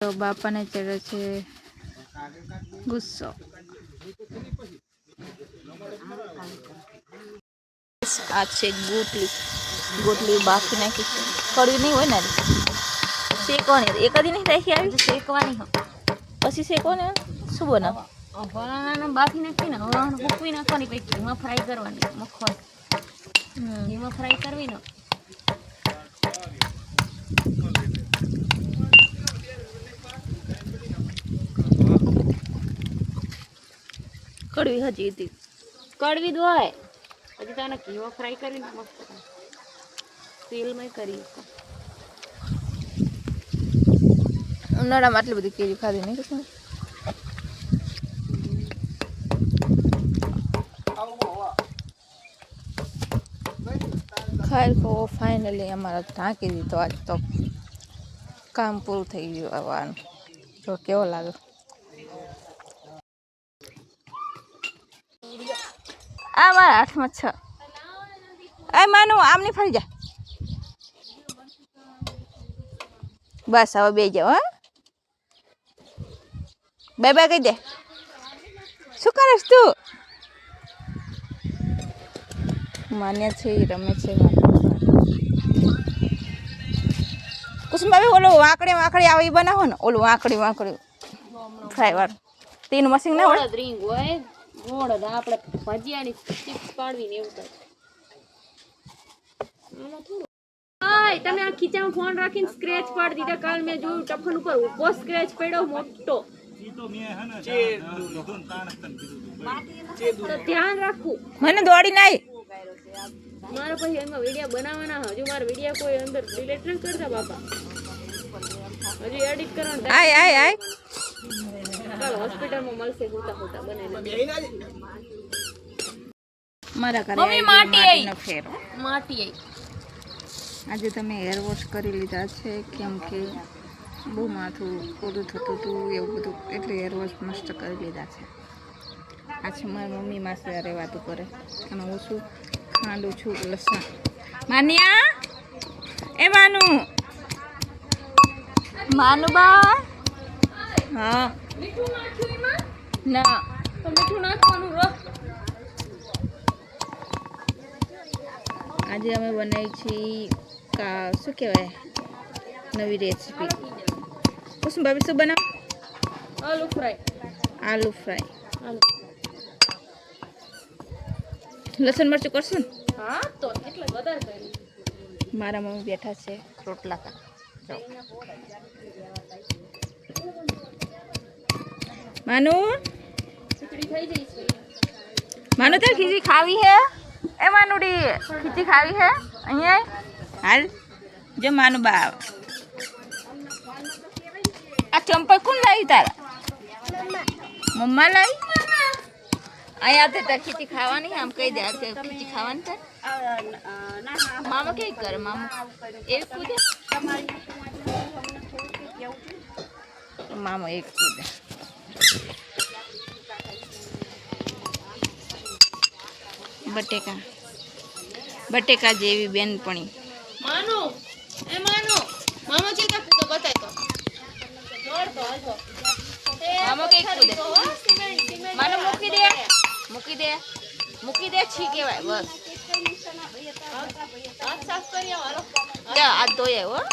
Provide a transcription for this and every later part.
તો બાપાને ચડે છે ગુસ્સો. આ છે ગોટલી બાફી નાખી છે. કડવી નહીં હોય ને શેકવાની એક જ નહીં રાખી આવી શેકવાની પછી શેકવાની શું બનાવ હવાણાનું બાફી નાખી ને હવાણાનું મૂકવી નાખવાની પછી ઘીમાં ફ્રાય કરવાની મખવા ઘીમાં ફ્રાય કરવી ને કડવી હજી હતી કડવી જ હોય હજી તને ઘીમાં ફ્રાય કરીને મસ્ત તેલમાં કરી ઉનાળામાં આટલી બધી કેરી ખાધી નહીં કશું ખાઈ તો ફાઇનલી અમારા ઢાંકી દીધો આજ તો કામ પૂરું થઈ ગયું આવવાનું તો કેવો લાગે આ મારા હાથમાં છે એ માનું આમ નહીં ફરી જા બસ હવે બે જાઓ હા બાય બાય કહી દે શું કરીશ તું માન્ય છે રમે છે કુસુમ ભાભી ઓલું વાંકડી આવે એ બનાવો ને ઓલું વાંકડી ફ્રાય વાળું તેનું મશીન ના હોય રીંગ હોય ગોળ આપણે ભજીયાની ચિપ્સ પાડવી ને એવું થાય તમે આ ખીચામાં ફોન રાખીને સ્ક્રેચ પાડી દીધા કાલ મેં જોયું ટફન ઉપર ઉભો સ્ક્રેચ પડ્યો મોટો તો ધ્યાન રાખવું મને દોડી નાઈ મારે પછી એમાં વિડીયો બનાવવાના હજુ મારા વિડીયો કોઈ અંદર ડિલીટ ન કરતા બાપા હજુ એડિટ કરવાનું આય કાલ હોસ્પિટલમાં મળશે હોતા બને મારા ઘરે મમ્મી માટી માટીનો ફેરો માટી આજે તમે હેર વોશ કરી લીધા છે કેમ કે બહુ માથું ઓલું થતું હતું એવું બધું એટલે હેર વોશ મસ્ત કરી લીધા છે આ છે મારી મમ્મી માસે અરે વાતું કરે અને હું શું ખાંડું છું લસણ માન્યા એ માનું બા હા મીઠું નાખ્યું એમાં ના તો મીઠું નાખવાનું રહો આજે અમે બનાવી છીએ શું કહેવાય નવી રેસીપી કુસુમ ભાભી શું બનાવ આલુ ફ્રાય લસણ મરચું કરશું ને હા તો એટલે વધારે કરી મારા મમ્મી બેઠા છે રોટલા કા માનું ખીચડી થઈ જઈ છે માનું તો ખીચડી ખાવી હે એ માનુડી ખીચડી ખાવી હે અહીંયા હાલ જો માનું બા આ ચંપલ કોણ લાવી તારા મમ્મા લાવી અહીંયા તે ખીચડી ખાવાની આમ કહી દે ખીચડી ખાવાની તાર મામા કઈ કરે મામા એક કૂદે મામા એક કૂદે બટેકા જેવી બેનપણી માનો મામા છે તો બતાય તો જોડ તો હાલ તો મામા કઈ કૂદે માનો મૂકી દે છી કહેવાય બસ હાથ સાફ કરી આવો હાલો જા હાથ ધોઈ આવ્યો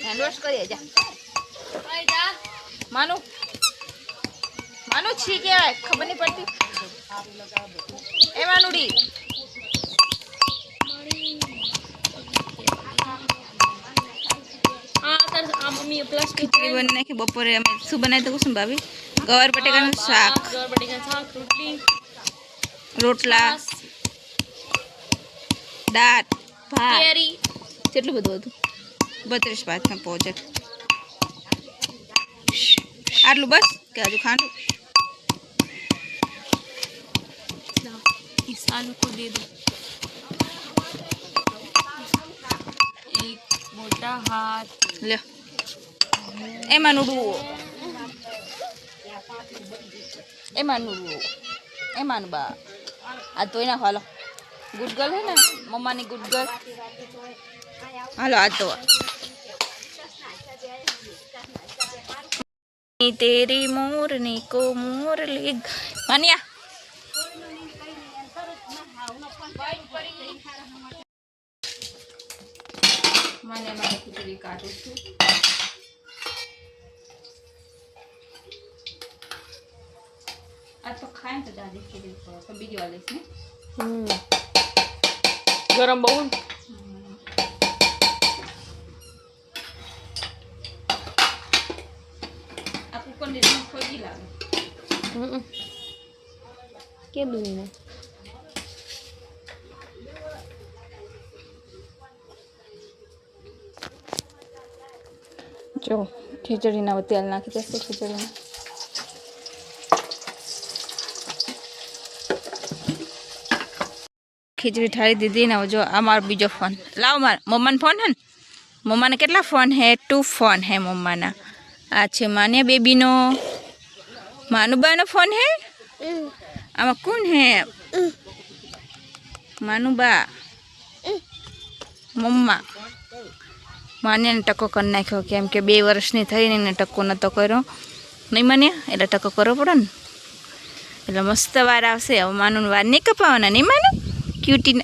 હેન્ડ વોશ કરીએ જા માનું છી કહેવાય ખબર નહીં પડતી એ માનુડી મમ્મી પ્લાસ્ટિક ખીચડી બની નાખી બપોરે અમે શું બનાવી તો કુસુમ ભાભી ગવાર બટેકાનું શાક રોટલા દાળ ભાત કેરી કેટલું બધું હતું 32 ભાતના પહોંચે આટલું બસ કે હજુ ખાંડું इस आलू को दे दो एक मोटा हाथ લે એમાં નું બા આ ધોઈ નાખો હાલો ગુડ ગર્લ હે ને મમ્માની ગુડ ગર્લ હાલો આ ધોવા तेरी मोरनी को मोरली मानिया माने माने खिचड़ी काटू छू आ तो खाए तो दादी खिचड़ी तो बीजी वाले से गरम बहु आपको कौन दे दूं खोजी लागे के दूंगी जो खिचड़ी ना तेल नाखी देशे खिचड़ी में खिचड़ी ठारी दीदी ने जो अमार बीजो फोन लाओ मार मम्मा ने फोन है मम्मा ने केटला फोन है 2 फोन है मम्मा ना अच्छे माने बेबी नो मानुबा नो फोन है आमा कौन है मानुबा मम्मा मान्या ने टको कर नाख्यो केम के 2 वर्षनी थई ने टको नतो कर्यो नहीं मान्या એટલે ટકો કરવો પડે ને એટલે મસ્ત વાર આવશે હવે માનું વાર નહીં કપાવાના નહીં માને ક્યુટી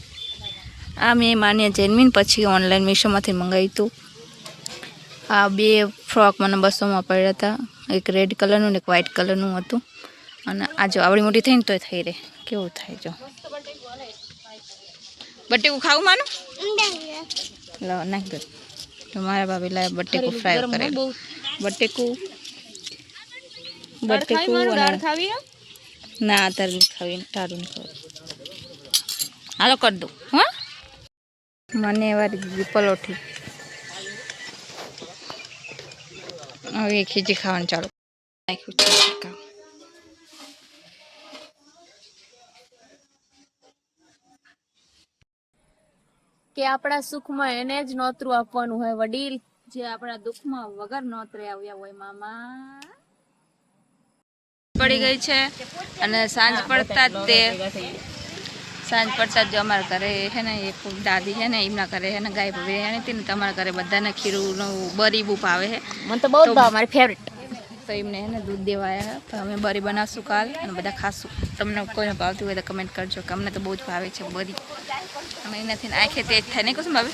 આ મેં માન્યા જન્મીને પછી ઓનલાઈન મીશોમાંથી મંગાવ્યું હતું આ 2 ફ્રોક મને 200માં પડ્યા હતા એક રેડ કલરનું ને એક વ્હાઇટ કલરનું હતું અને આ જો આવડી મોટી થઈને તોય થઈ રહે કેવું થાય જો બટેકું ખાવું માનું લો નાખ દો તમારા ભાભી લાય બટેકું ફ્રાય કરેલું બટેકું દાળ ખાવી ના તાર નહીં ખાવી તારું નહીં ખાવી હાલો કરી દઉં હા મને વારી દીધી પલોઠી હવે ખીચડી ખાવાનું ચાલુ નાખ્યું છે કે આપણા સુખમાં એને જ નોતરું આપવાનું હોય વડીલ જે આપણા દુઃખમાં વગર નોતરે આવ્યા હોય મામા પડી ગઈ છે અને સાંજ પડતા જ તે સાંજ પડતા જ જો અમારા ઘરે છે ને એક દાદી છે ને એમના ઘરે છે ને ગાય ભવે છે ને તમારા ઘરે બધાને ખીરુંનું બરી બૂપ આવે છે મને તો બહુ જ ભાવ મારી ફેવરેટ તો એમને છે ને દૂધ દેવા આવ્યા તો અમે બરી બનાવશું કાલ અને બધા ખાશું તમને કોઈને ભાવતી હોય તો કમેન્ટ કરજો કે અમને તો બહુ જ ભાવે છે બરી અમે એનાથી આંખે તેજ થાય નહીં કશું ભાવે